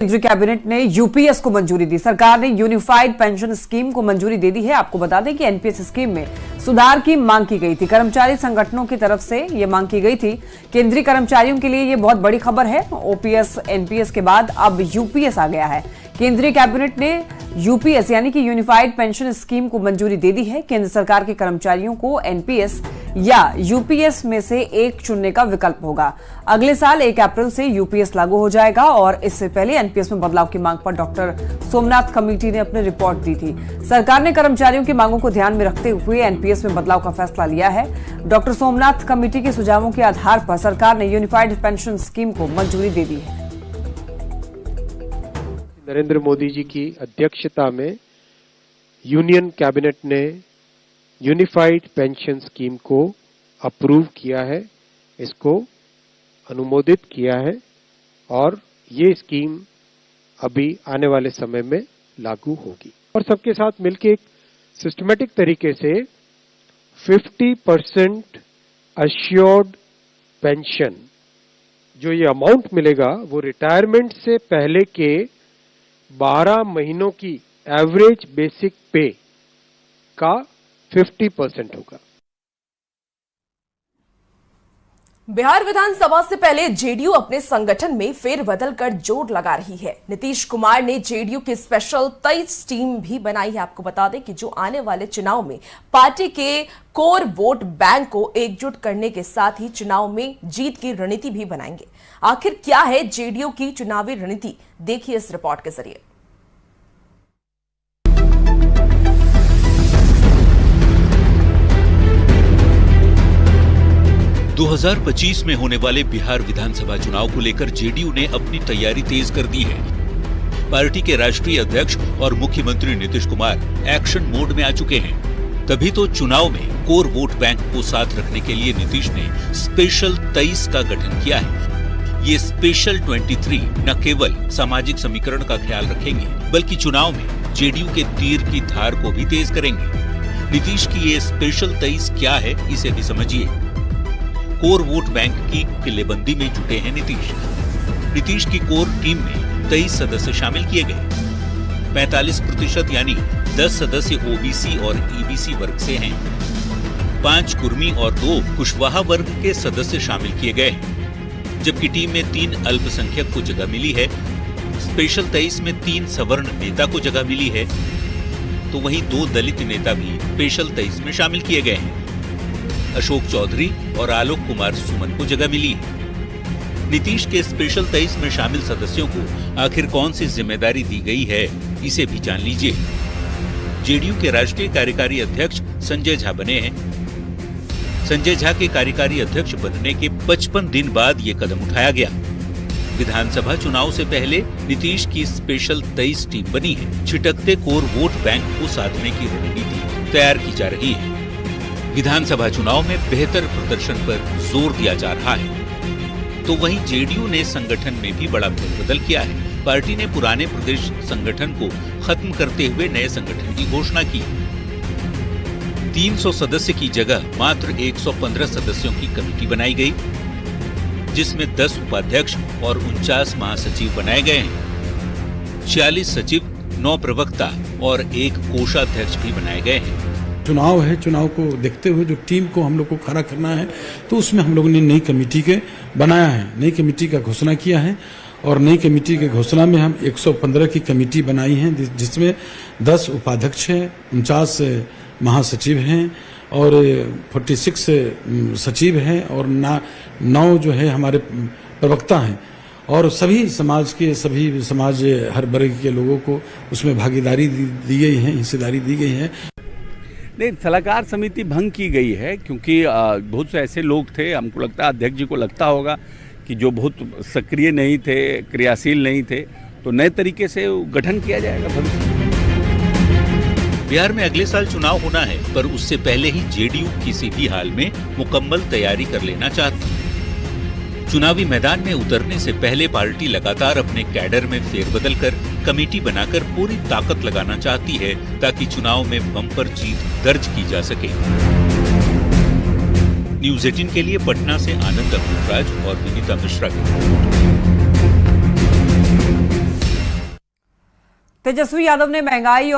केंद्रीय कैबिनेट ने यूपीएस को मंजूरी दी। सरकार ने यूनिफाइड पेंशन स्कीम को मंजूरी दे दी है। आपको बता दें कि एनपीएस स्कीम में सुधार की मांग की गई थी। कर्मचारी संगठनों की तरफ से यह मांग की गई थी। केंद्रीय कर्मचारियों के लिए यह बहुत बड़ी खबर है। ओपीएस एनपीएस के बाद अब यूपीएस आ गया है। केंद्रीय कैबिनेट ने यूपीएस यानी कि यूनिफाइड पेंशन स्कीम को मंजूरी दे दी है। केंद्र सरकार के कर्मचारियों को एनपीएस या यूपीएस में से एक चुनने का विकल्प होगा। अगले साल 1 अप्रैल से यूपीएस लागू हो जाएगा और इससे पहले एनपीएस में बदलाव की मांग पर डॉक्टर सोमनाथ कमेटी ने अपनी रिपोर्ट दी थी। सरकार ने कर्मचारियों की मांगों को ध्यान में रखते हुए एनपीएस में बदलाव का फैसला लिया है। डॉक्टर सोमनाथ कमेटी के सुझावों के आधार पर सरकार ने यूनिफाइड पेंशन स्कीम को मंजूरी दे दी है। नरेंद्र मोदी जी की अध्यक्षता में यूनियन कैबिनेट ने यूनिफाइड पेंशन स्कीम को अप्रूव किया है, इसको अनुमोदित किया है और ये स्कीम अभी आने वाले समय में लागू होगी और सबके साथ मिलकर एक सिस्टमेटिक तरीके से 50% अश्योर्ड पेंशन जो ये अमाउंट मिलेगा वो रिटायरमेंट से पहले के 12 महीनों की एवरेज बेसिक पे का 50% होगा। बिहार विधानसभा से पहले जेडीयू अपने संगठन में फेरबदल कर जोर लगा रही है। नीतीश कुमार ने जेडीयू की स्पेशल 23 टीम भी बनाई है। आपको बता दें कि जो आने वाले चुनाव में पार्टी के कोर वोट बैंक को एकजुट करने के साथ ही चुनाव में जीत की रणनीति भी बनाएंगे। आखिर क्या है जेडीयू की चुनावी रणनीति, देखिए इस रिपोर्ट के जरिए। 2025 में होने वाले बिहार विधानसभा चुनाव को लेकर जेडीयू ने अपनी तैयारी तेज कर दी है। पार्टी के राष्ट्रीय अध्यक्ष और मुख्यमंत्री नीतीश कुमार एक्शन मोड में आ चुके हैं। तभी तो चुनाव में कोर वोट बैंक को साथ रखने के लिए नीतीश ने स्पेशल 23 का गठन किया है। ये स्पेशल 23 न केवल सामाजिक समीकरण का ख्याल रखेंगे बल्कि चुनाव में जेडीयू के तीर की धार को भी तेज करेंगे। नीतीश की ये स्पेशल 23 क्या है, इसे भी समझिए। कोर वोट बैंक की किलेबंदी में जुटे हैं नीतीश की कोर टीम में 23 सदस्य शामिल किए गए। 45% यानी 10 सदस्य ओबीसी और ईबीसी वर्ग से हैं। 5 कुर्मी और 2 कुशवाहा वर्ग के सदस्य शामिल किए गए हैं, जबकि टीम में 3 अल्पसंख्यक को जगह मिली है। स्पेशल 23 में 3 सवर्ण नेता को जगह मिली है, तो वहीं 2 दलित नेता भी स्पेशल 23 में शामिल किए गए हैं। अशोक चौधरी और आलोक कुमार सुमन को जगह मिली है। नीतीश के स्पेशल 23 में शामिल सदस्यों को आखिर कौन सी जिम्मेदारी दी गई है, इसे भी जान लीजिए। जेडीयू के राष्ट्रीय कार्यकारी अध्यक्ष संजय झा बने हैं। संजय झा के कार्यकारी अध्यक्ष बनने के 55 दिन बाद ये कदम उठाया गया। विधानसभा चुनाव से पहले नीतीश की स्पेशल 23 टीम बनी है। छिटकते कोर वोट बैंक को साधने की रणनीति तैयार की जा रही है। विधानसभा चुनाव में बेहतर प्रदर्शन पर जोर दिया जा रहा है, तो वहीं जेडीयू ने संगठन में भी बड़ा फेरबदल किया है। पार्टी ने पुराने प्रदेश संगठन को खत्म करते हुए नए संगठन की घोषणा की। 300 सदस्य की जगह मात्र 115 सदस्यों की कमेटी बनाई गई, जिसमें 10 उपाध्यक्ष और 49 महासचिव बनाए गए हैं। 46 सचिव, 9 प्रवक्ता और 1 कोषाध्यक्ष भी बनाए गए हैं। चुनाव है, चुनाव को देखते हुए जो टीम को हम लोग को खड़ा करना है, तो उसमें हम लोगों ने नई कमेटी के बनाया है, नई कमेटी का घोषणा किया है और नई कमेटी के घोषणा में हम 115 की कमेटी बनाई है, जिसमें 10 उपाध्यक्ष हैं, 49 महासचिव हैं और 46 सचिव हैं और 9 जो है हमारे प्रवक्ता हैं और सभी समाज हर वर्ग के लोगों को उसमें भागीदारी दी गई है, हिस्सेदारी दी गई है। नहीं, सलाहकार समिति भंग की गई है क्योंकि बहुत से ऐसे लोग थे, हमको लगता है अध्यक्ष जी को लगता होगा कि जो बहुत सक्रिय नहीं थे, क्रियाशील नहीं थे, तो नए तरीके से गठन किया जाएगा भविष्य में। बिहार में अगले साल चुनाव होना है, पर उससे पहले ही जेडीयू किसी भी हाल में मुकम्मल तैयारी कर लेना चाहती है। चुनावी मैदान में उतरने से पहले पार्टी लगातार अपने कैडर में फेरबदल कर कमेटी बनाकर पूरी ताकत लगाना चाहती है, ताकि चुनाव में बम्पर जीत दर्ज की जा सके। न्यूज़ 18 के लिए पटना से आनंद अमृतराज और विनीता मिश्रा की रिपोर्ट। तेजस्वी यादव ने महंगाई और